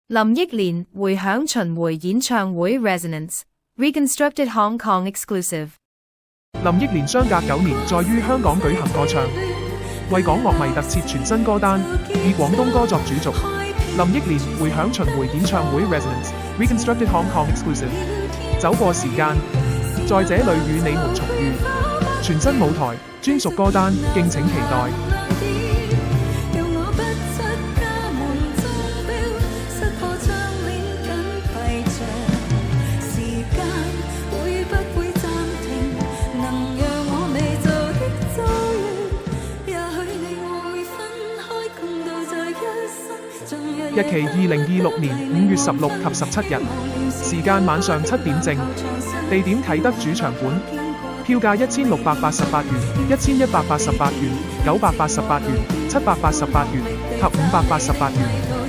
林憶蓮回響巡迴演唱會 Resonance Reconstructed Hong Kong Exclusive。林憶蓮相隔9年再於香港舉行歌唱，為港樂迷特設全新歌單，以廣東歌作主軸。林憶蓮回響巡迴演唱會 Resonance Reconstructed Hong Kong Exclusive， 走過時間，在這裡與你們重遇，全新舞台，專屬歌單，敬請期待。日期2026年5月16及17日，時間晚上7點正，地點啟德主場館，票價1688元、1188元、988元、788元及588元。